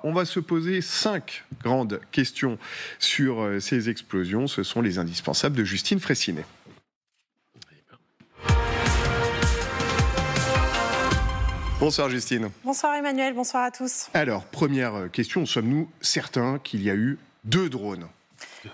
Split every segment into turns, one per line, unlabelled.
On va se poser 5 grandes questions sur ces explosions. Ce sont les indispensables de Justine Fraissinet. Bonsoir Justine.
Bonsoir Emmanuel, bonsoir à tous.
Alors, première question, sommes-nous certains qu'il y a eu 2 drones ?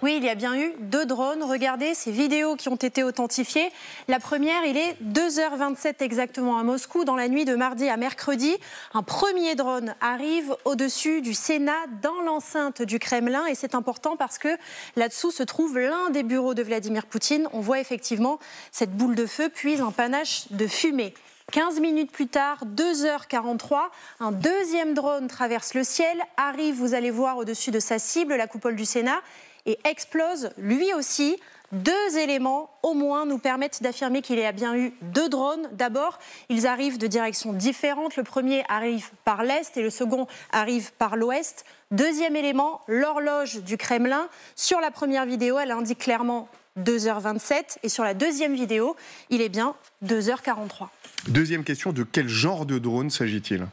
Oui, il y a bien eu 2 drones. Regardez ces vidéos qui ont été authentifiées. La première, il est 2h27 exactement à Moscou, dans la nuit de mardi à mercredi. Un premier drone arrive au-dessus du Sénat, dans l'enceinte du Kremlin. Et c'est important parce que là-dessous se trouve l'un des bureaux de Vladimir Poutine. On voit effectivement cette boule de feu, puis un panache de fumée. 15 minutes plus tard, 2h43, un deuxième drone traverse le ciel, arrive, vous allez voir, au-dessus de sa cible, la coupole du Sénat, et explose lui aussi. 2 éléments au moins nous permettent d'affirmer qu'il y a bien eu 2 drones. D'abord, ils arrivent de directions différentes. Le premier arrive par l'est et le second arrive par l'ouest. Deuxième élément, l'horloge du Kremlin. Sur la première vidéo, elle indique clairement 2h27 et sur la deuxième vidéo, il est bien 2h43.
Deuxième question, de quel genre de drone s'agit-il ?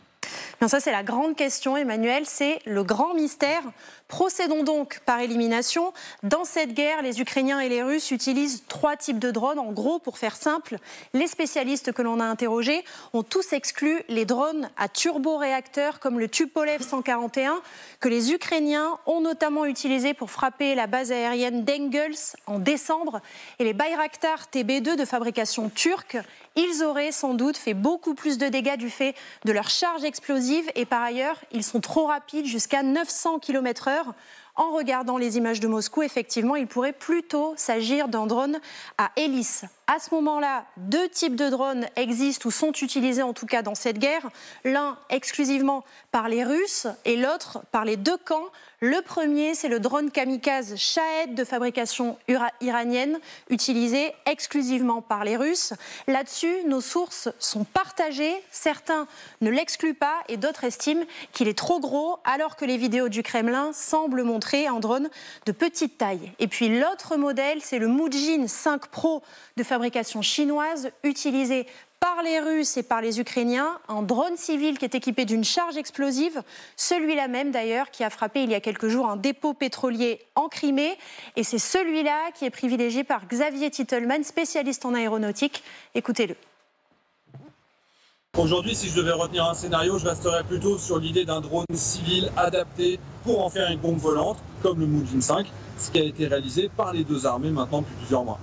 Bien, ça, c'est la grande question, Emmanuel, c'est le grand mystère. Procédons donc par élimination. Dans cette guerre, les Ukrainiens et les Russes utilisent 3 types de drones. En gros, pour faire simple, les spécialistes que l'on a interrogés ont tous exclu les drones à turboréacteurs comme le Tupolev 141, que les Ukrainiens ont notamment utilisé pour frapper la base aérienne d'Engels en décembre, et les Bayraktar TB2 de fabrication turque. Ils auraient sans doute fait beaucoup plus de dégâts du fait de leur charge explosive et par ailleurs, ils sont trop rapides, jusqu'à 900 km/h. En regardant les images de Moscou, effectivement, il pourrait plutôt s'agir d'un drone à hélice. À ce moment-là, 2 types de drones existent ou sont utilisés en tout cas dans cette guerre. L'un exclusivement par les Russes et l'autre par les 2 camps. Le premier, c'est le drone kamikaze Shahed de fabrication iranienne, utilisé exclusivement par les Russes. Là-dessus, nos sources sont partagées. Certains ne l'excluent pas et d'autres estiment qu'il est trop gros, alors que les vidéos du Kremlin semblent montrer un drone de petite taille. Et puis l'autre modèle, c'est le Mujin 5 Pro de fabrication chinoise, utilisé par les Russes et par les Ukrainiens, un drone civil qui est équipé d'une charge explosive, celui-là même d'ailleurs qui a frappé il y a quelques jours un dépôt pétrolier en Crimée. Et c'est celui-là qui est privilégié par Xavier Titelman, spécialiste en aéronautique. Écoutez-le.
Aujourd'hui, si je devais retenir un scénario, je resterais plutôt sur l'idée d'un drone civil adapté pour en faire une bombe volante, comme le Mujin 5, ce qui a été réalisé par les 2 armées maintenant depuis plusieurs mois.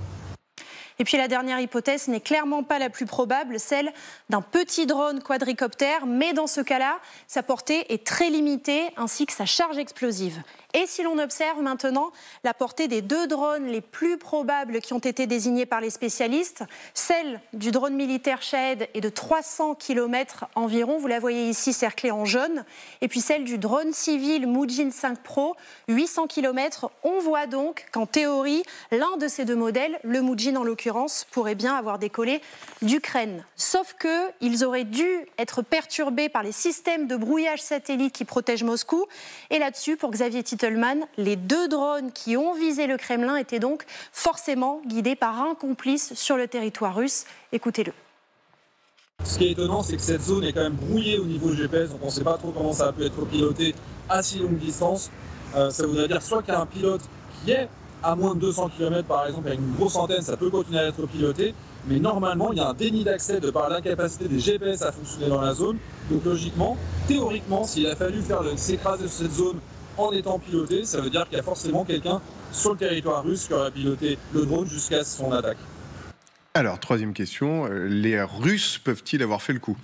Et puis la dernière hypothèse n'est clairement pas la plus probable, celle d'un petit drone quadricoptère, mais dans ce cas-là, sa portée est très limitée, ainsi que sa charge explosive. Et si l'on observe maintenant la portée des 2 drones les plus probables qui ont été désignés par les spécialistes, celle du drone militaire Shahed est de 300 km environ, vous la voyez ici cerclée en jaune, et puis celle du drone civil Mujin 5 Pro, 800 km. On voit donc qu'en théorie, l'un de ces 2 modèles, le Mujin en l'occurrence, pourrait bien avoir décollé d'Ukraine. Sauf qu'ils auraient dû être perturbés par les systèmes de brouillage satellite qui protègent Moscou. Et là-dessus, pour Xavier Titelman, les 2 drones qui ont visé le Kremlin étaient donc forcément guidés par un complice sur le territoire russe. Écoutez-le.
Ce qui est étonnant, c'est que cette zone est quand même brouillée au niveau GPS, donc on ne sait pas trop comment ça a pu être piloté à si longue distance. Ça voudrait dire soit qu'il y a un pilote qui est à moins de 200 km par exemple, avec une grosse antenne, ça peut continuer à être piloté, mais normalement il y a un déni d'accès de par l'incapacité des GPS à fonctionner dans la zone. Donc logiquement, théoriquement, s'il a fallu s'écraser sur cette zone en étant piloté, ça veut dire qu'il y a forcément quelqu'un sur le territoire russe qui aurait piloté le drone jusqu'à son attaque.
Alors, troisième question, les Russes peuvent-ils avoir fait le coup ?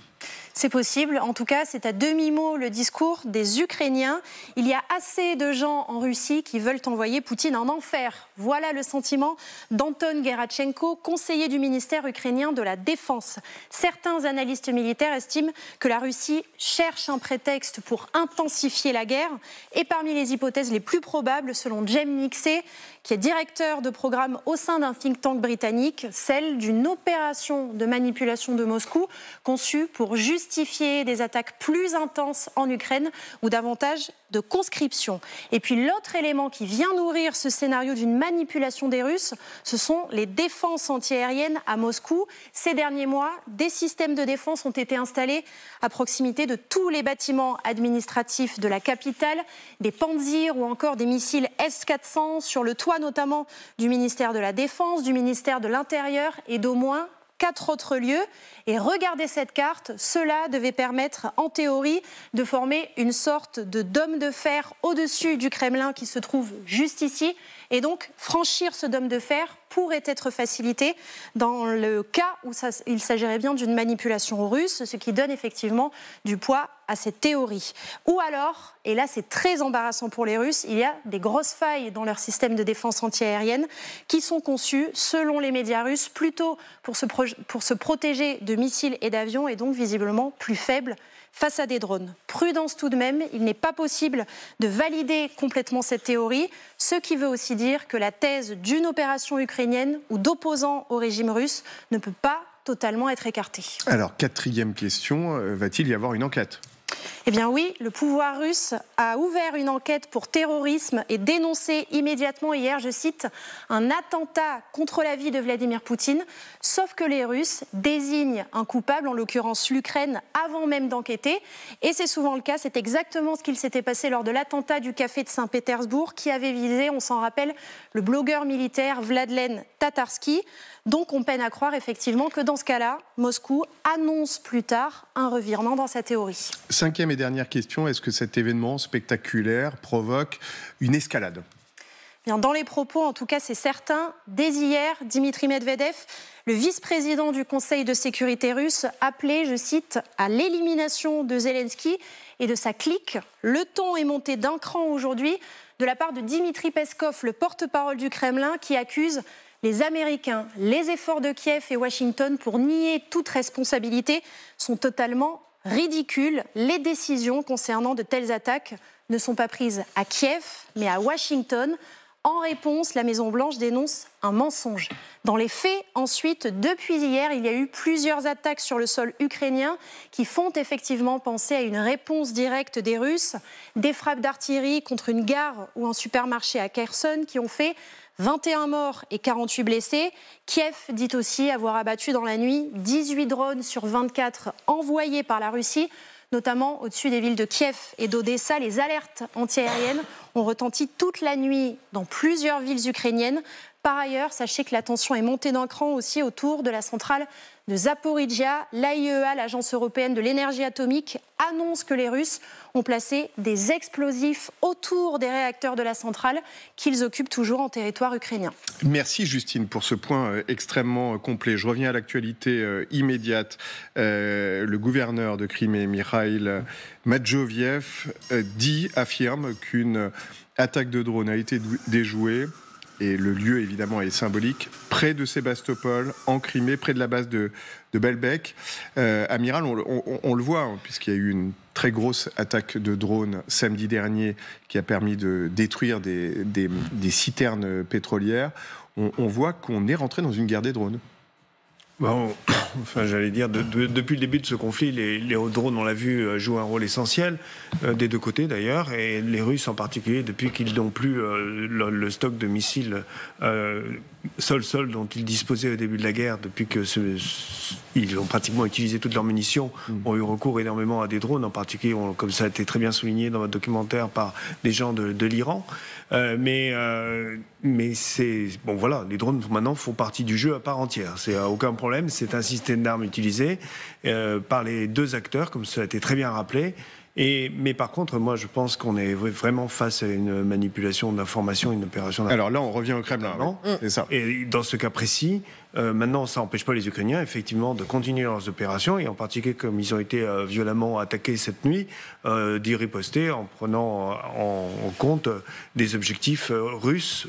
C'est possible. En tout cas, c'est à demi-mot le discours des Ukrainiens. Il y a assez de gens en Russie qui veulent envoyer Poutine en enfer. Voilà le sentiment d'Anton Gerachenko, conseiller du ministère ukrainien de la Défense. Certains analystes militaires estiment que la Russie cherche un prétexte pour intensifier la guerre. Et parmi les hypothèses les plus probables, selon Jem Nixey, qui est directeur de programme au sein d'un think tank britannique, celle d'une opération de manipulation de Moscou conçue pour justifier justifier des attaques plus intenses en Ukraine ou davantage de conscription. Et puis l'autre élément qui vient nourrir ce scénario d'une manipulation des Russes, ce sont les défenses antiaériennes à Moscou. Ces derniers mois, des systèmes de défense ont été installés à proximité de tous les bâtiments administratifs de la capitale, des Pantsir ou encore des missiles S-400 sur le toit notamment du ministère de la Défense, du ministère de l'Intérieur et d'au moins 4 autres lieux. Et regardez cette carte, cela devait permettre en théorie de former une sorte de dôme de fer au-dessus du Kremlin qui se trouve juste ici. Et donc franchir ce dôme de fer pourrait être facilité dans le cas où il s'agirait bien d'une manipulation russe, ce qui donne effectivement du poids à cette théorie. Ou alors, et là c'est très embarrassant pour les Russes, il y a des grosses failles dans leur système de défense antiaérienne qui sont conçues, selon les médias russes, plutôt pour se protéger de missiles et d'avions et donc visiblement plus faibles face à des drones. Prudence tout de même, il n'est pas possible de valider complètement cette théorie, ce qui veut aussi dire que la thèse d'une opération ukrainienne ou d'opposants au régime russe ne peut pas totalement être écartée.
Alors, 4e question, va-t-il y avoir une enquête ?
Eh bien oui, le pouvoir russe a ouvert une enquête pour terrorisme et dénoncé immédiatement hier, je cite, un attentat contre la vie de Vladimir Poutine, sauf que les Russes désignent un coupable, en l'occurrence l'Ukraine, avant même d'enquêter. Et c'est souvent le cas, c'est exactement ce qu'il s'était passé lors de l'attentat du café de Saint-Pétersbourg qui avait visé, on s'en rappelle, le blogueur militaire Vladlen Tatarsky. Donc on peine à croire effectivement que dans ce cas-là, Moscou annonce plus tard un revirement dans sa théorie.
5e et dernière question, est-ce que cet événement spectaculaire provoque une escalade ?
Bien, dans les propos, en tout cas, c'est certain. Dès hier, Dimitri Medvedev, le vice-président du Conseil de sécurité russe, appelait, je cite, à l'élimination de Zelensky et de sa clique. Le ton est monté d'un cran aujourd'hui de la part de Dimitri Peskov, le porte-parole du Kremlin, qui accuse les Américains. Les efforts de Kiev et Washington pour nier toute responsabilité sont totalement ridicules. Les décisions concernant de telles attaques ne sont pas prises à Kiev, mais à Washington. En réponse, la Maison-Blanche dénonce un mensonge. Dans les faits, ensuite, depuis hier, il y a eu plusieurs attaques sur le sol ukrainien qui font effectivement penser à une réponse directe des Russes. Des frappes d'artillerie contre une gare ou un supermarché à Kherson qui ont fait 21 morts et 48 blessés. Kiev dit aussi avoir abattu dans la nuit 18 drones sur 24 envoyés par la Russie, notamment au-dessus des villes de Kiev et d'Odessa. Les alertes antiaériennes ont retenti toute la nuit dans plusieurs villes ukrainiennes. Par ailleurs, sachez que la tension est montée d'un cran aussi autour de la centrale de Zaporijia. L'AIEA, l'Agence européenne de l'énergie atomique, annonce que les Russes ont placé des explosifs autour des réacteurs de la centrale qu'ils occupent toujours en territoire ukrainien.
Merci Justine pour ce point extrêmement complet. Je reviens à l'actualité immédiate. Le gouverneur de Crimée, Mikhail Madjoviev, affirme qu'une attaque de drone a été déjouée. Et le lieu, évidemment, est symbolique, près de Sébastopol, en Crimée, près de la base de Belbek. Amiral, on le voit, hein, puisqu'il y a eu une très grosse attaque de drone samedi dernier qui a permis de détruire des citernes pétrolières. On voit qu'on est rentré dans une guerre des drones.
Bon, enfin, j'allais dire, depuis le début de ce conflit, les drones, on l'a vu, jouent un rôle essentiel, des deux côtés d'ailleurs, et les Russes en particulier, depuis qu'ils n'ont plus le stock de missiles sol-sol dont ils disposaient au début de la guerre, depuis qu'ils ont pratiquement utilisé toutes leurs munitions, ont eu recours énormément à des drones, en particulier, comme ça a été très bien souligné dans votre documentaire par des gens de l'Iran. Mais c'est bon, voilà, les drones maintenant font partie du jeu à part entière. C'est aucun problème. C'est un système d'armes utilisé par les deux acteurs, comme ça a été très bien rappelé. Mais par contre, moi, je pense qu'on est vraiment face à une manipulation d'information, une opération.
Alors là, on revient au Kremlin. Oui. C'est ça.
Et dans ce cas précis, maintenant, ça n'empêche pas les Ukrainiens, effectivement, de continuer leurs opérations, et en particulier, comme ils ont été violemment attaqués cette nuit, d'y riposter en prenant en compte des objectifs russes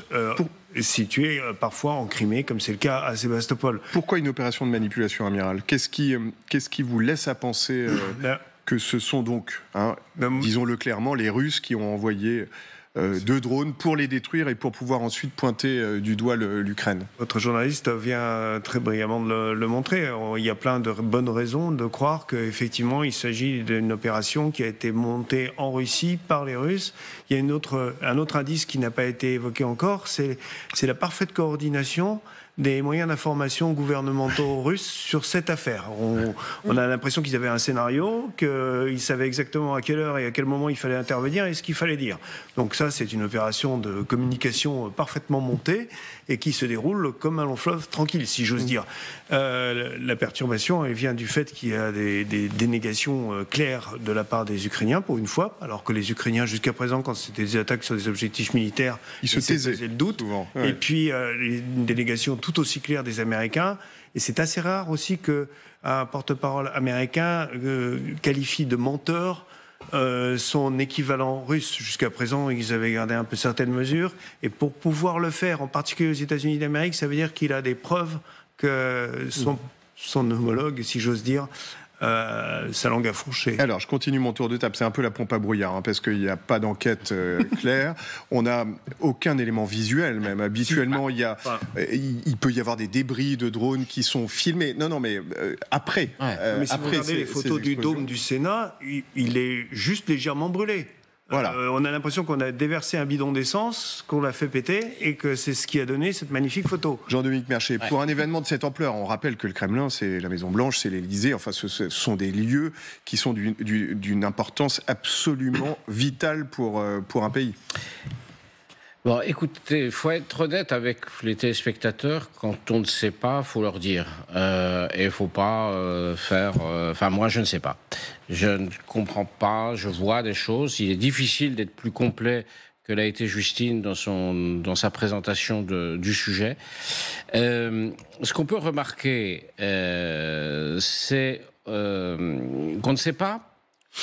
situés parfois en Crimée, comme c'est le cas à Sébastopol.
Pourquoi une opération de manipulation, amiral ? Qu'est-ce qui vous laisse à penser que ce sont donc, disons-le clairement, les Russes qui ont envoyé de drones pour les détruire et pour pouvoir ensuite pointer du doigt l'Ukraine.
Votre journaliste vient très brillamment de le montrer. Il y a plein de bonnes raisons de croire qu'effectivement il s'agit d'une opération qui a été montée en Russie par les Russes. Il y a un autre indice qui n'a pas été évoqué encore, c'est la parfaite coordination des moyens d'information gouvernementaux russes sur cette affaire. On a l'impression qu'ils avaient un scénario, qu'ils savaient exactement à quelle heure et à quel moment il fallait intervenir et ce qu'il fallait dire. Donc ça, c'est une opération de communication parfaitement montée et qui se déroule comme un long fleuve tranquille, si j'ose dire. La perturbation, elle vient du fait qu'il y a des dénégations claires de la part des Ukrainiens, pour une fois, alors que les Ukrainiens, jusqu'à présent, quand c'était des attaques sur des objectifs militaires,
ils se taisaient
le doute.
Souvent, ouais.
Et puis, une délégation tout aussi claire des Américains. Et c'est assez rare aussi qu'un porte-parole américain qualifie de menteur son équivalent russe. Jusqu'à présent, ils avaient gardé un peu certaines mesures. Et pour pouvoir le faire, en particulier aux États-Unis d'Amérique, ça veut dire qu'il a des preuves que son homologue, si j'ose dire, sa langue a fourché.
Alors, je continue mon tour de table. C'est un peu la pompe à brouillard, parce qu'il n'y a pas d'enquête claire. On n'a aucun élément visuel, même. Habituellement, il peut y avoir des débris de drones qui sont filmés. Non, mais après.
Ouais. Mais si vous regardez les photos du dôme du Sénat, il est juste légèrement brûlé. Voilà. On a l'impression qu'on a déversé un bidon d'essence, qu'on l'a fait péter, et que c'est ce qui a donné cette magnifique photo.
Jean-Dominique Merchet, pour un événement de cette ampleur, on rappelle que le Kremlin, c'est la Maison-Blanche, c'est l'Élysée, enfin ce sont des lieux qui sont d'une importance absolument vitale pour un pays.
Bon, écoutez, il faut être honnête avec les téléspectateurs. Quand on ne sait pas, il faut leur dire. Et il ne faut pas faire... Enfin, moi, je ne sais pas. Je ne comprends pas, je vois des choses. Il est difficile d'être plus complet que l'a été Justine dans sa présentation du sujet. Ce qu'on peut remarquer, c'est qu'on ne sait pas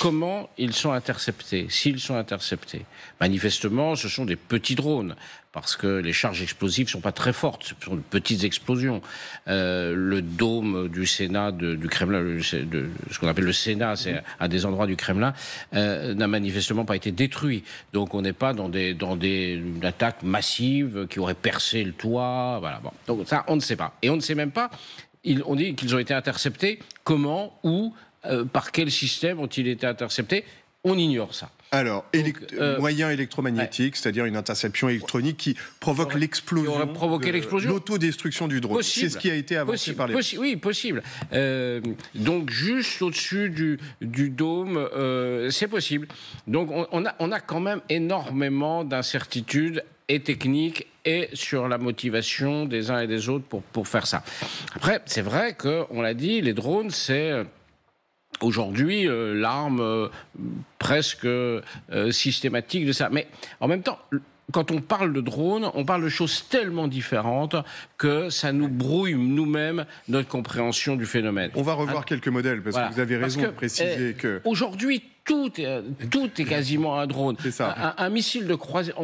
comment ils sont interceptés, s'ils sont interceptés. Manifestement, ce sont des petits drones, parce que les charges explosives ne sont pas très fortes, ce sont de petites explosions. Le dôme du Sénat, du Kremlin, ce qu'on appelle le Sénat, c'est un des endroits du Kremlin, n'a manifestement pas été détruit. Donc on n'est pas dans une attaque massive qui aurait percé le toit. Voilà. Bon. Donc ça, on ne sait pas. Et on ne sait même pas, on dit qu'ils ont été interceptés, comment, où, par quel système ont-ils été interceptés? On ignore ça.
Alors, moyen électromagnétique, c'est-à-dire une interception électronique qui provoque l'explosion, l'autodestruction du drone. C'est ce qui a été avancé par les...
Oui, possible. Donc, juste au-dessus du dôme, c'est possible. Donc, on a quand même énormément d'incertitudes et techniques et sur la motivation des uns et des autres pour faire ça. Après, c'est vrai qu'on l'a dit, les drones, c'est... Aujourd'hui, l'arme presque systématique de ça. Mais en même temps, quand on parle de drone, on parle de choses tellement différentes que ça nous brouille nous-mêmes notre compréhension du phénomène.
On va revoir quelques modèles, parce que vous avez raison de préciser que...
Aujourd'hui, tout est quasiment un drone.
C'est ça.
Un missile de croisière.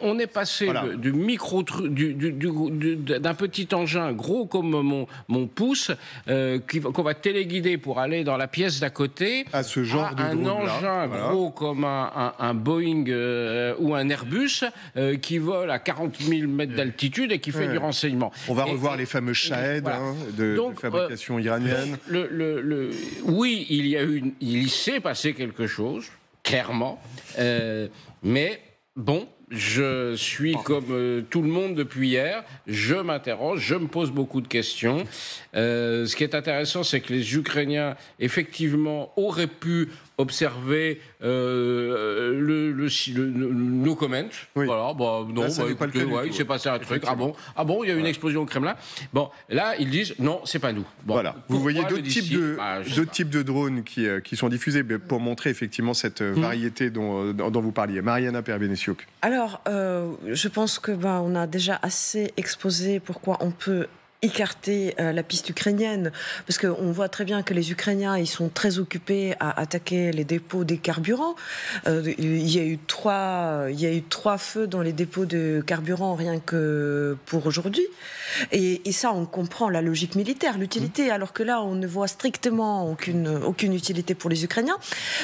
On est passé du micro, d'un petit engin gros comme mon pouce, qu'on va téléguider pour aller dans la pièce d'à côté,
à ce genre de drone-là.
Un engin gros comme un Boeing ou un Airbus qui vole à 40 000 mètres d'altitude et qui fait du renseignement.
On va revoir les fameux Shahed de fabrication iranienne.
Oui, il s'est passé quelque chose, clairement, mais bon, je suis comme tout le monde depuis hier, je m'interroge, je me pose beaucoup de questions. Ce qui est intéressant, c'est que les Ukrainiens, effectivement, auraient pu observer no comment.
Oui.
Voilà, non, écoutez, il s'est passé un truc. Ah bon, il y a eu une explosion au Kremlin. Bon, là, ils disent non, c'est pas nous. Bon,
voilà. Vous voyez d'autres types de drones qui sont diffusés pour montrer effectivement cette variété dont vous parliez. Mariana Perbenesiuk.
Alors, je pense que on a déjà assez exposé pourquoi on peut écarter la piste ukrainienne, parce qu'on voit très bien que les Ukrainiens, ils sont très occupés à attaquer les dépôts des carburants. Il y a eu 3 feux dans les dépôts de carburant rien que pour aujourd'hui. Et ça, on comprend la logique militaire, l'utilité, alors que là, on ne voit strictement aucune utilité pour les Ukrainiens.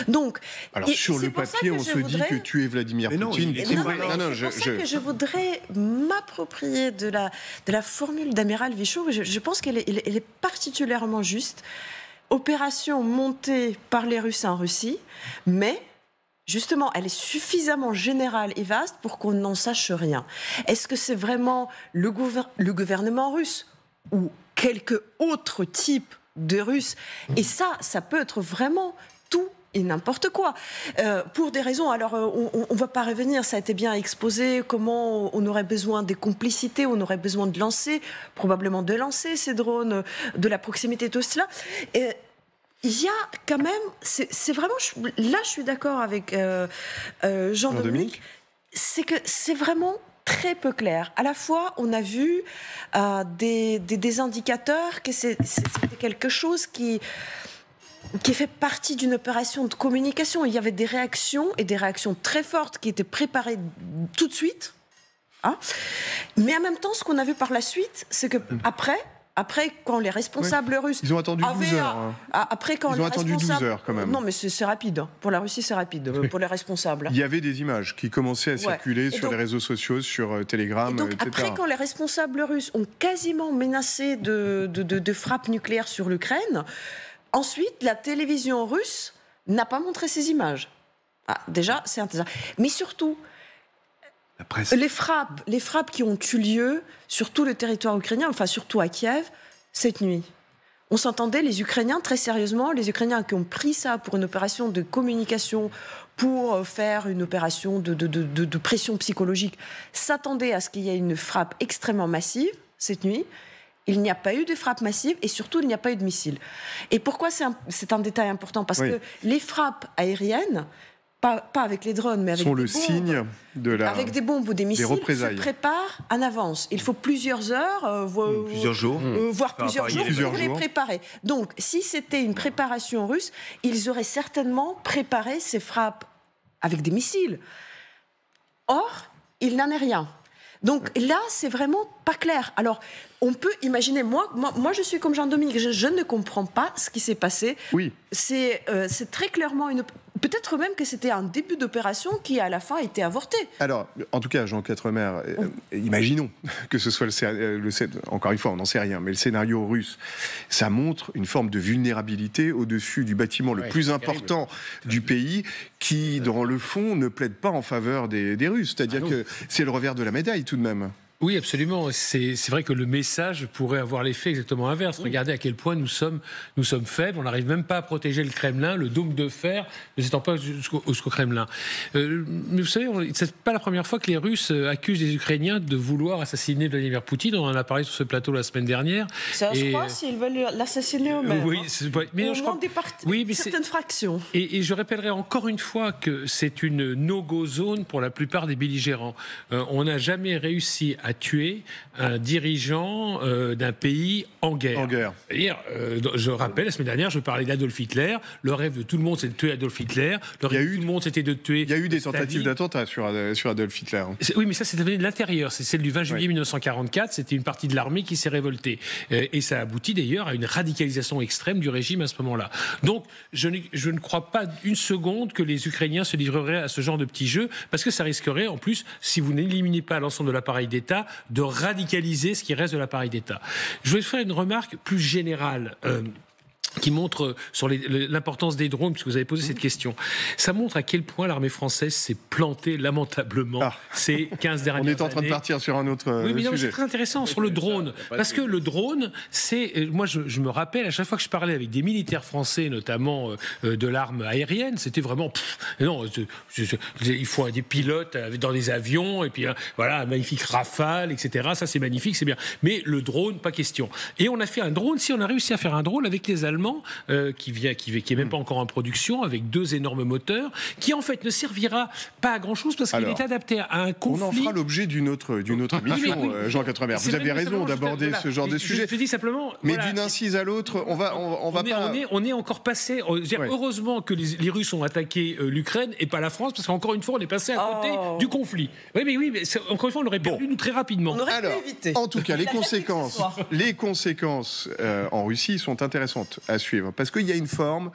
Donc,
alors sur le papier, on se dit que tuer Vladimir Poutine...
C'est pour ça que je voudrais m'approprier de la formule d'Amiral Vichot. Je pense qu'elle est particulièrement juste. Opération montée par les Russes en Russie, mais justement, elle est suffisamment générale et vaste pour qu'on n'en sache rien. Est-ce que c'est vraiment le gouvernement russe ou quelque autre type de Russe? Et ça peut être vraiment tout et n'importe quoi. Pour des raisons, alors on ne va pas revenir, ça a été bien exposé, comment on aurait besoin des complicités, on aurait besoin de probablement de lancer ces drones, de la proximité, tout cela. Et il y a quand même, c'est vraiment, là je suis d'accord avec Jean-Dominique, c'est que c'est vraiment très peu clair. À la fois, on a vu des indicateurs que c'était quelque chose qui fait partie d'une opération de communication. Il y avait des réactions, et des réactions très fortes qui étaient préparées tout de suite. Hein. Mais en même temps, ce qu'on a vu par la suite, c'est que après, quand les responsables russes...
Ils ont attendu 12 heures.
Après, quand
ils ont attendu 12 heures, quand même.
Non, mais c'est rapide. Hein. Pour la Russie, c'est rapide. Pour les responsables.
Il y avait des images qui commençaient à circuler sur les réseaux sociaux, sur Telegram,
et donc,
etc.
Après, quand les responsables russes ont quasiment menacé de frappes nucléaires sur l'Ukraine... Ensuite, la télévision russe n'a pas montré ces images. Déjà, c'est intéressant. Mais surtout, la presse. Les frappes qui ont eu lieu sur tout le territoire ukrainien, enfin surtout à Kiev, cette nuit. On s'entendait, les Ukrainiens, très sérieusement, les Ukrainiens qui ont pris ça pour une opération de communication, pour faire une opération de pression psychologique, s'attendaient à ce qu'il y ait une frappe extrêmement massive cette nuit. Il n'y a pas eu de frappe massive et surtout, il n'y a pas eu de missiles. Et pourquoi c'est un détail important? Parce que les frappes aériennes, pas avec les drones, mais avec
sont
des
le
bombes,
signe
avec des bombes ou des missiles, se préparent en avance. Il faut plusieurs heures,
plusieurs jours,
voire plusieurs jours pour les préparer. Donc, si c'était une préparation russe, ils auraient certainement préparé ces frappes avec des missiles. Or, il n'en est rien. Donc là, c'est vraiment pas clair. Alors, on peut imaginer, moi je suis comme Jean-Dominique, je ne comprends pas ce qui s'est passé.
Oui.
C'est très clairement peut-être même que c'était un début d'opération qui, à la fin, a été avorté.
Alors, en tout cas, Jean Quatremer, imaginons que ce soit encore une fois, on n'en sait rien, mais le scénario russe, ça montre une forme de vulnérabilité au-dessus du bâtiment le plus important du pays, qui, dans le fond, ne plaide pas en faveur des Russes. C'est-à-dire que c'est le revers de la médaille, tout de même.
Oui, absolument. C'est vrai que le message pourrait avoir l'effet exactement inverse. Regardez à quel point nous sommes faibles. On n'arrive même pas à protéger le Kremlin, le dôme de fer ne s'étend pas jusqu'au Kremlin. Mais vous savez, c'est pas la première fois que les Russes accusent les Ukrainiens de vouloir assassiner Vladimir Poutine. On en a parlé sur ce plateau la semaine dernière.
Ça, je crois, s'ils veulent l'assassiner eux-mêmes.
Oui, mais je crois.
Certaines fractions.
Et je rappellerai encore une fois que c'est une no-go zone pour la plupart des belligérants. On n'a jamais réussi à tuer un dirigeant d'un pays en guerre. C'est-à-dire, je rappelle, la semaine dernière, je parlais d'Adolf Hitler. Le rêve de tout le monde, c'est de tuer Adolf Hitler. Le rêve de tout le monde, c'était de tuer...
Il y a eu des tentatives d'attentat sur Adolf Hitler.
Oui, mais ça, c'est venu de l'intérieur. C'est celle du 20 juillet 1944. C'était une partie de l'armée qui s'est révoltée. Et ça aboutit d'ailleurs à une radicalisation extrême du régime à ce moment-là. Donc, je ne crois pas une seconde que les Ukrainiens se livreraient à ce genre de petits jeux, parce que ça risquerait, en plus, si vous n'éliminez pas l'ensemble de l'appareil d'État, de radicaliser ce qui reste de l'appareil d'État. Je vais faire une remarque plus générale qui montre sur l'importance des drones, puisque vous avez posé cette question. Ça montre à quel point l'armée française s'est plantée lamentablement ces 15 dernières années.
On est en train de partir sur un autre sujet.
C'est très intéressant sur le drone. Parce que le drone, c'est... Moi, je me rappelle, à chaque fois que je parlais avec des militaires français, notamment de l'arme aérienne, c'était vraiment... il faut des pilotes dans des avions, et puis voilà, un magnifique Rafale, etc. Ça, c'est magnifique, c'est bien. Mais le drone, pas question. Et on a fait un drone, si on a réussi à faire un drone avec les Allemands, allemand qui est même pas encore en production, avec 2 énormes moteurs, qui en fait ne servira pas à grand-chose parce qu'il est adapté à un conflit.
On en fera l'objet d'une autre émission, Jean Quatremer. Vous avez raison d'aborder ce genre de sujet.
Je te dis simplement.
Mais d'une incise à l'autre,
on est encore passé. Heureusement que les Russes ont attaqué l'Ukraine et pas la France, parce qu'encore une fois, on est passé à côté du conflit. Oui, mais encore une fois, on l'aurait perdu nous très rapidement.
On aurait pu éviter.
En tout cas, les conséquences en Russie sont intéressantes à suivre, parce qu'il y a une forme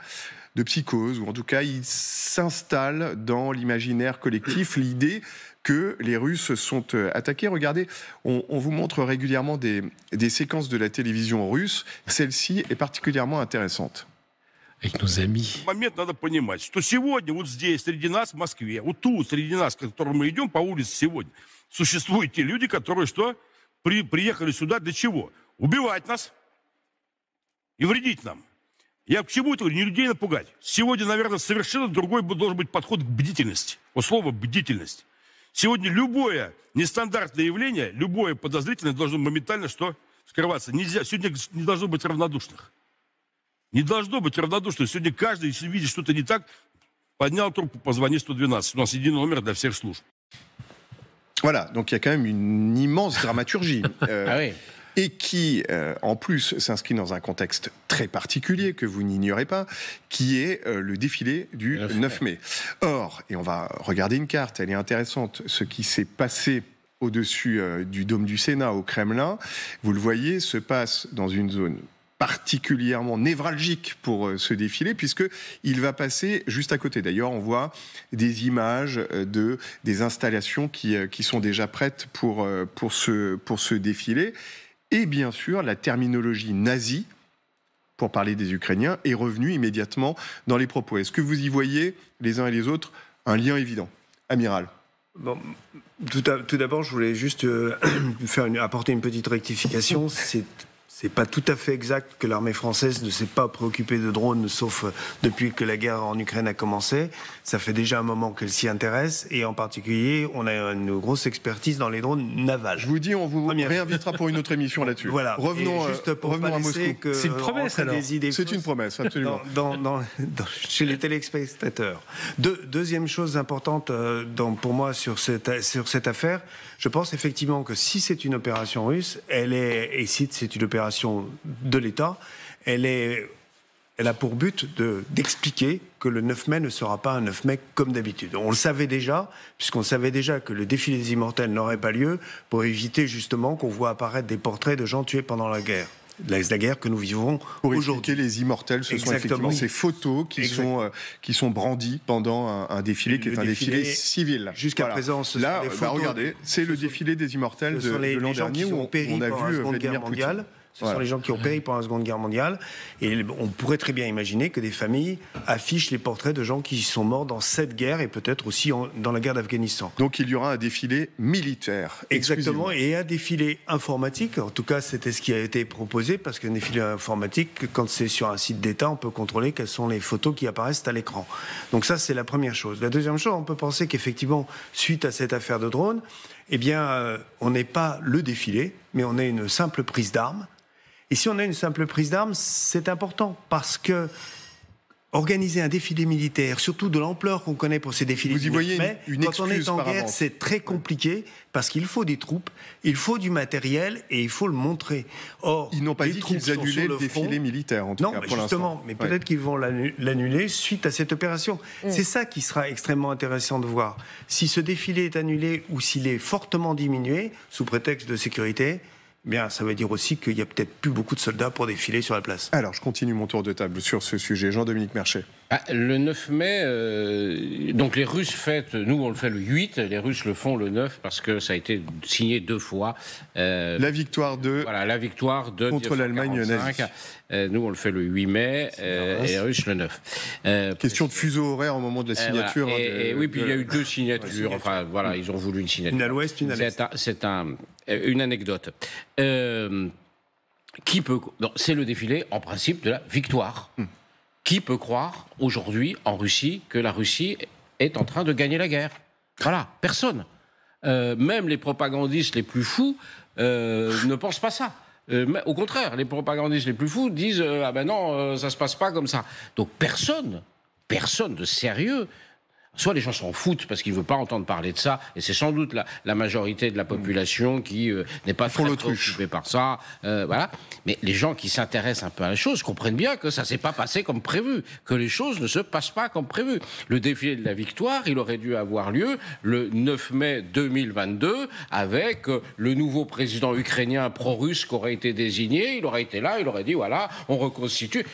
de psychose, ou en tout cas, il s'installe dans l'imaginaire collectif l'idée que les Russes sont attaqués. Regardez, on vous montre régulièrement des séquences de la télévision russe. Celle-ci est particulièrement intéressante.
Avec nos amis.
Момент надо понимать, что сегодня вот здесь, среди нас, в Москве, вот тут, среди нас, к которым мы идем по улице сегодня, существуют те люди, которые что? Приехали сюда для чего? Убивать нас и вредить нам. Я к чему это говорю? Не людей напугать. Сегодня, наверное, совершенно другой должен быть подход к бдительности. Вот слово «бдительность». Сегодня любое нестандартное явление, любое подозрительное должно моментально что? Скрываться. Нельзя. Сегодня не должно быть равнодушных. Не должно быть равнодушных. Сегодня каждый, если видит что-то не так, поднял трубку, позвони 112. У нас единый номер для всех служб.
Voilà, donc il y a quand même une immense dramaturgie. Et qui, en plus, s'inscrit dans un contexte très particulier que vous n'ignorez pas, qui est le défilé du 9 mai. Or, et on va regarder une carte, elle est intéressante, ce qui s'est passé au-dessus du dôme du Sénat au Kremlin, vous le voyez, se passe dans une zone particulièrement névralgique pour ce défilé, puisqu'il va passer juste à côté. D'ailleurs, on voit des images des installations qui sont déjà prêtes pour ce défilé. Et bien sûr, la terminologie nazie, pour parler des Ukrainiens, est revenue immédiatement dans les propos. Est-ce que vous y voyez, les uns et les autres, un lien évident? Amiral.
Bon, tout d'abord, je voulais juste apporter une petite rectification. C'est pas tout à fait exact que l'armée française ne s'est pas préoccupée de drones, sauf depuis que la guerre en Ukraine a commencé. Ça fait déjà un moment qu'elle s'y intéresse, et en particulier, on a une grosse expertise dans les drones navals.
Je vous dis, on vous réinvitera pour une autre émission là-dessus.
Voilà.
Revenons à Moscou.
C'est une promesse alors.
C'est une promesse, absolument.
Chez les téléspectateurs. Deuxième chose importante pour moi sur cette affaire, je pense effectivement que si c'est une opération russe, et si c'est une opération de l'État, elle a pour but d'expliquer que le 9 mai ne sera pas un 9 mai comme d'habitude. On le savait déjà, puisqu'on savait déjà que le défilé des immortels n'aurait pas lieu, pour éviter justement qu'on voit apparaître des portraits de gens tués pendant la guerre. La guerre que nous vivons aujourd'hui.
Pour expliquer les immortels, ce sont effectivement ces photos qui sont brandies pendant un défilé qui est un défilé civil.
Jusqu'à présent,
là, regardez, c'est le défilé des immortels de l'an dernier où on a vu Vladimir Poutine.
Ce sont les gens qui ont péri pendant la Seconde Guerre mondiale. Et on pourrait très bien imaginer que des familles affichent les portraits de gens qui sont morts dans cette guerre et peut-être aussi dans la guerre d'Afghanistan.
Donc il y aura un défilé militaire.
Exactement, et un défilé informatique. En tout cas, c'était ce qui a été proposé, parce qu'un défilé informatique, quand c'est sur un site d'État, on peut contrôler quelles sont les photos qui apparaissent à l'écran. Donc ça, c'est la première chose. La deuxième chose, on peut penser qu'effectivement, suite à cette affaire de drone, eh bien, on n'est pas le défilé, mais on est une simple prise d'armes. Et si on a une simple prise d'armes, c'est important, parce que organiser un défilé militaire, surtout de l'ampleur qu'on connaît pour ces défilés,
vous y voyez
quand on est en guerre, c'est très compliqué, parce qu'il faut des troupes, il faut du matériel, et il faut le montrer. Or,
ils n'ont pas dit qu'ils annulaient le défilé militaire, en tout cas, pour
justement, mais peut-être qu'ils vont l'annuler suite à cette opération. C'est ça qui sera extrêmement intéressant de voir. Si ce défilé est annulé, ou s'il est fortement diminué, sous prétexte de sécurité, bien, ça veut dire aussi qu'il n'y a peut-être plus beaucoup de soldats pour défiler sur la place.
Alors, je continue mon tour de table sur ce sujet. Jean-Dominique Merchet.
Le 9 mai, donc les Russes fêtent, nous on le fait le 8, les Russes le font le 9 parce que ça a été signé 2 fois.
La victoire
contre
l'Allemagne nazie.
Nous on le fait le 8 mai et les Russes le 9.
Question de fuseau horaire au moment de la signature.
Oui, puis il y a eu 2 signatures. Enfin voilà, ils ont voulu une signature.
Une à l'ouest, une à l'est.
C'est une anecdote. C'est le défilé en principe de la victoire. Qui peut croire aujourd'hui en Russie que la Russie est en train de gagner la guerre? Voilà, personne. Même les propagandistes les plus fous ne pensent pas ça. Au contraire, les propagandistes les plus fous disent ah ben non, ça se passe pas comme ça. Donc personne de sérieux. Soit les gens s'en foutent parce qu'ils ne veulent pas entendre parler de ça, et c'est sans doute la majorité de la population qui n'est pas très préoccupée par ça. Voilà. Mais les gens qui s'intéressent un peu à la chose comprennent bien que ça ne s'est pas passé comme prévu, que les choses ne se passent pas comme prévu. Le défilé de la victoire, il aurait dû avoir lieu le 9 mai 2022 avec le nouveau président ukrainien pro-russe qui aurait été désigné. Il aurait été là, il aurait dit voilà, on reconstitue.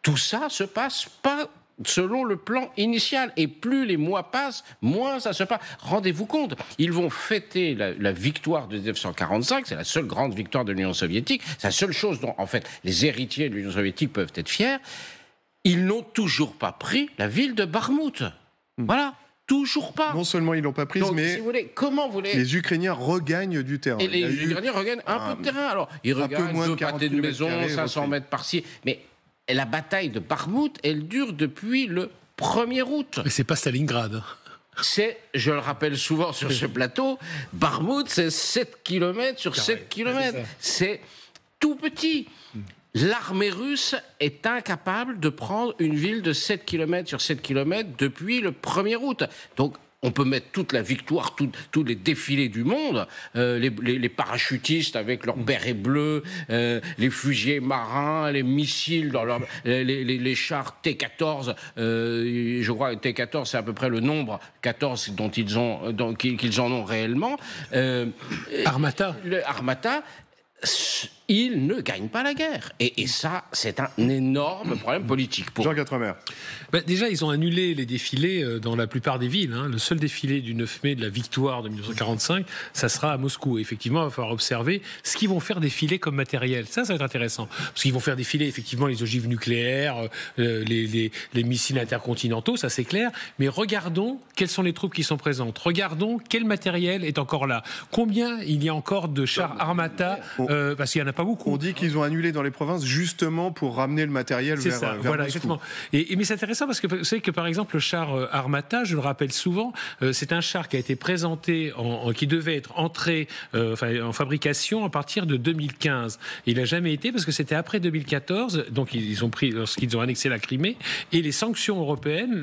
Tout ça se passe pas selon le plan initial. Et plus les mois passent, moins ça se passe. Rendez-vous compte, ils vont fêter la victoire de 1945, c'est la seule grande victoire de l'Union soviétique, c'est la seule chose dont, en fait, les héritiers de l'Union soviétique peuvent être fiers. Ils n'ont toujours pas pris la ville de Bakhmout. Voilà. Toujours pas.
Non seulement ils l'ont pas prise, mais
si vous voulez, les
Ukrainiens regagnent du terrain.
Et les Ukrainiens regagnent un peu de terrain. Alors, ils regagnent 2 pâtés de maison, 500 mètres par-ci. Mais la bataille de Bakhmout, elle dure depuis le 1er août.
Mais c'est pas Stalingrad.
Je le rappelle souvent sur ce plateau, Bakhmout, c'est 7 km sur 7 km. C'est tout petit. L'armée russe est incapable de prendre une ville de 7 km sur 7 km depuis le 1er août. Donc, on peut mettre toute la victoire, tous les défilés du monde, les parachutistes avec leurs bérets bleus, les fusiliers marins, les missiles dans les chars T-14. Je crois que T-14, c'est à peu près le nombre 14 qu'ils en ont réellement.
Armata.
Armata. Ils ne gagnent pas la guerre. Et ça, c'est un énorme problème politique.
Jean Quatremer.
Déjà, ils ont annulé les défilés dans la plupart des villes. Le seul défilé du 9 mai de la victoire de 1945, ça sera à Moscou. Et effectivement, il va falloir observer ce qu'ils vont faire défiler comme matériel. Ça va être intéressant. Parce qu'ils vont faire défiler effectivement les ogives nucléaires, les missiles intercontinentaux, ça c'est clair. Mais regardons quelles sont les troupes qui sont présentes. Regardons quel matériel est encore là. Combien il y a encore de chars Armata, parce qu'il n'y en a pas beaucoup.
On dit qu'ils ont annulé dans les provinces justement pour ramener le matériel vers
voilà,
Moscou.
exactement. Mais c'est intéressant parce que vous savez que par exemple le char Armata, je le rappelle souvent, c'est un char qui a été présenté, qui devait être entré en fabrication à partir de 2015. Et il n'a jamais été parce que c'était après 2014, donc ils ont pris lorsqu'ils ont annexé la Crimée, et les sanctions européennes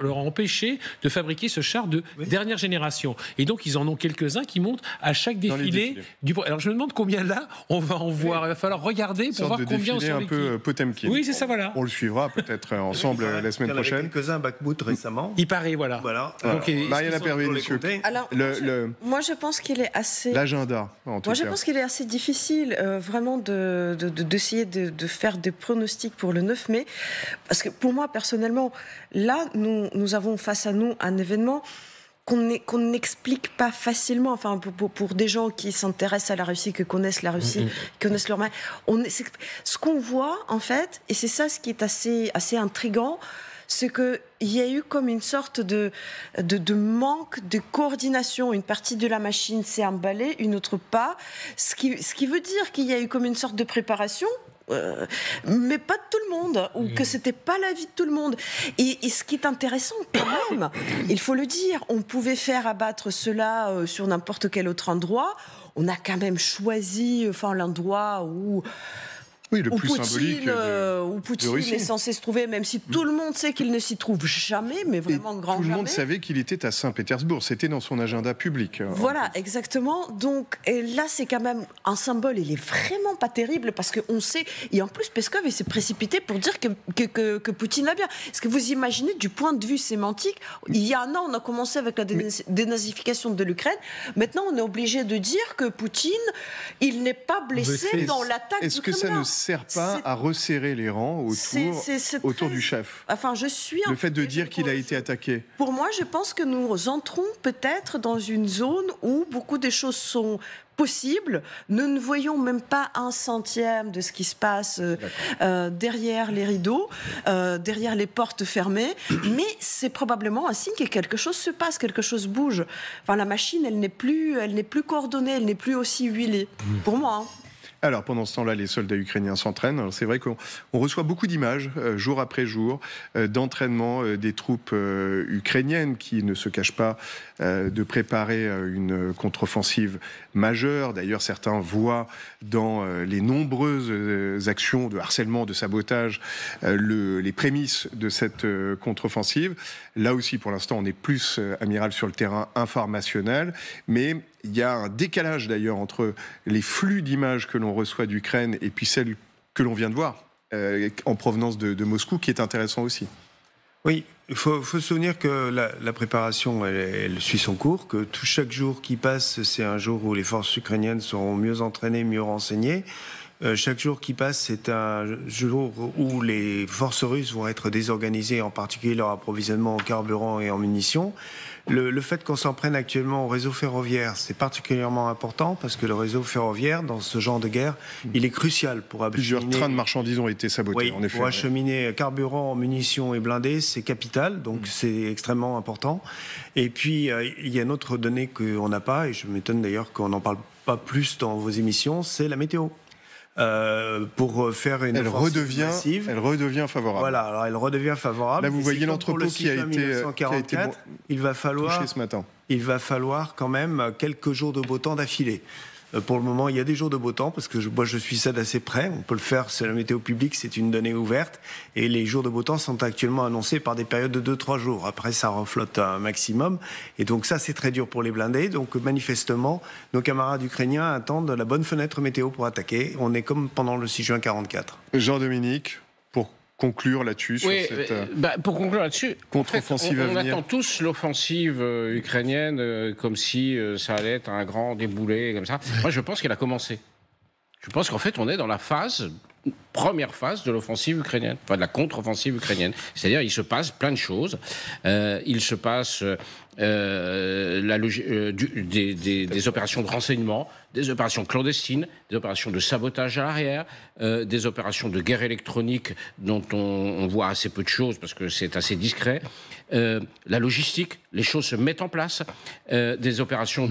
leur ont empêché de fabriquer ce char de dernière génération. Et donc ils en ont quelques-uns qui montent à chaque défilé. Alors je me demande combien là on va en voir. Il va falloir regarder pour voir combien on
un peu Potemkin.
Oui, c'est ça, voilà.
On le suivra peut-être ensemble la semaine prochaine.
Il y en avait quelques-uns à Bakhmout récemment.
Il paraît, voilà.
Donc, Mariana Pervé, messieurs.
Alors, moi, je pense qu'il est assez...
L'agenda, en tout cas.
Moi, je pense qu'il est assez difficile, vraiment, d'essayer de faire des pronostics pour le 9 mai. Parce que, pour moi, personnellement, là, nous avons face à nous un événement qu'on n'explique pas facilement, enfin pour des gens qui s'intéressent à la Russie, qui connaissent la Russie, qui connaissent leur main. Ce qu'on voit en fait, et c'est ça ce qui est assez intriguant, c'est qu'il y a eu comme une sorte de manque de coordination. Une partie de la machine s'est emballée, une autre pas. Ce qui veut dire qu'il y a eu comme une sorte de préparation. Mais pas de tout le monde, ou que c'était pas l'avis de tout le monde. Et ce qui est intéressant quand même, il faut le dire, on pouvait faire abattre cela sur n'importe quel autre endroit. On a quand même choisi l'endroit où...
Oui, le plus symbolique
où Poutine est censé se trouver, même si tout le monde sait qu'il ne s'y trouve jamais, mais vraiment grand jamais.
Tout le monde savait qu'il était à Saint-Pétersbourg, c'était dans son agenda public.
Voilà, exactement. Donc là, c'est quand même un symbole, il est vraiment pas terrible, parce qu'on sait, et en plus Peskov il s'est précipité pour dire que Poutine va bien. Est-ce que vous imaginez, du point de vue sémantique, il y a un an, on a commencé avec la dénazification de l'Ukraine, maintenant on est obligé de dire que Poutine, il n'est pas blessé dans l'attaque du Kremlin.
Est-ce que ça ne sert pas à resserrer les rangs autour du chef.
Enfin,
le fait de dire qu'il a été attaqué.
Pour moi, je pense que nous entrons peut-être dans une zone où beaucoup de choses sont possibles. Nous ne voyons même pas 1/100 de ce qui se passe derrière les rideaux, derrière les portes fermées, mais c'est probablement un signe que quelque chose se passe, quelque chose bouge. Enfin, la machine, elle n'est plus coordonnée, elle n'est plus aussi huilée. Pour moi.
Alors, pendant ce temps-là, les soldats ukrainiens s'entraînent. Alors, c'est vrai qu'on reçoit beaucoup d'images, jour après jour, d'entraînement des troupes ukrainiennes qui ne se cachent pas de préparer une contre-offensive majeure. D'ailleurs, certains voient dans les nombreuses actions de harcèlement, de sabotage, les prémices de cette contre-offensive. Là aussi, pour l'instant, on est plus, amiral, sur le terrain informationnel, mais il y a un décalage d'ailleurs entre les flux d'images que l'on reçoit d'Ukraine et puis celles que l'on vient de voir en provenance de Moscou, qui est intéressant aussi.
Oui, il faut se souvenir que la préparation, elle suit son cours, que chaque jour qui passe, c'est un jour où les forces ukrainiennes seront mieux entraînées, mieux renseignées. Chaque jour qui passe, c'est un jour où les forces russes vont être désorganisées, en particulier leur approvisionnement en carburant et en munitions. Le fait qu'on s'en prenne actuellement au réseau ferroviaire, c'est particulièrement important parce que le réseau ferroviaire, dans ce genre de guerre, il est crucial pour acheminer...
Plusieurs trains de marchandises ont été sabotés, en effet.
Pour acheminer carburant, munitions et blindés, c'est capital, donc c'est extrêmement important. Et puis, il y a une autre donnée qu'on n'a pas, et je m'étonne d'ailleurs qu'on n'en parle pas plus dans vos émissions, c'est la météo. Pour faire une offensive massive.
Elle redevient favorable.
Voilà, alors elle redevient favorable.
Là, vous voyez l'entrepôt qui a été
il va falloir
touché ce matin.
Il va falloir quand même quelques jours de beau temps d'affilée. Pour le moment, il y a des jours de beau temps, parce que moi je suis ça d'assez près. On peut le faire, c'est la météo publique, c'est une donnée ouverte. Et les jours de beau temps sont actuellement annoncés par des périodes de 2-3 jours. Après, ça reflotte un maximum. Et donc ça, c'est très dur pour les blindés. Donc manifestement, nos camarades ukrainiens attendent la bonne fenêtre météo pour attaquer. On est comme pendant le 6 juin 44.
Jean-Dominique, pour conclure là-dessus, sur cette
pour conclure là-dessus,
contre-offensive à venir.
On attend tous l'offensive ukrainienne comme si ça allait être un grand déboulé comme ça. Moi, je pense qu'elle a commencé. Je pense qu'en fait, on est dans la première phase de l'offensive ukrainienne, enfin de la contre-offensive ukrainienne. C'est-à-dire, il se passe plein de choses. Il se passe des opérations de renseignement, des opérations clandestines, des opérations de sabotage à l'arrière, des opérations de guerre électronique dont on voit assez peu de choses parce que c'est assez discret. La logistique, les choses se mettent en place, des opérations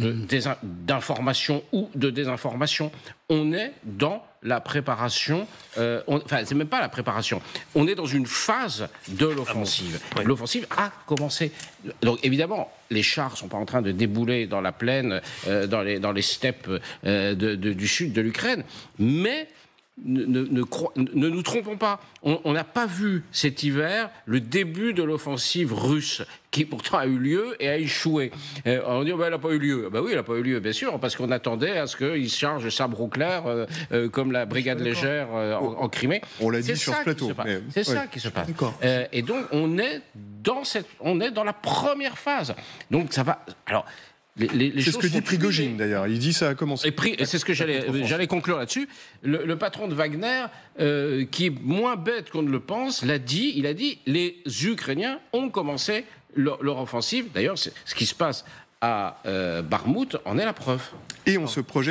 d'information ou de désinformation. On est dans la préparation, enfin c'est même pas la préparation, on est dans une phase de l'offensive.
Oui.
L'offensive a commencé. Donc évidemment, les chars sont pas en train de débouler dans la plaine, dans les steppes du sud de l'Ukraine, mais ne nous trompons pas, on n'a pas vu cet hiver le début de l'offensive russe, qui pourtant a eu lieu et a échoué. On dit, elle n'a pas eu lieu. Oui, elle n'a pas eu lieu, bien sûr, parce qu'on attendait à ce qu'ils chargent sabre au clair, comme la brigade légère en Crimée.
On l'a dit sur ce plateau.
C'est ça qui se passe. Et donc, on est dans la première phase. Donc, ça va... Alors,
c'est ce que dit Prigojine d'ailleurs, il dit ça a commencé.
C'est ce que j'allais conclure là-dessus. Le patron de Wagner, qui est moins bête qu'on ne le pense, il a dit les Ukrainiens ont commencé leur offensive. D'ailleurs, ce qui se passe à Bakhmout en est la preuve.
Et on se projette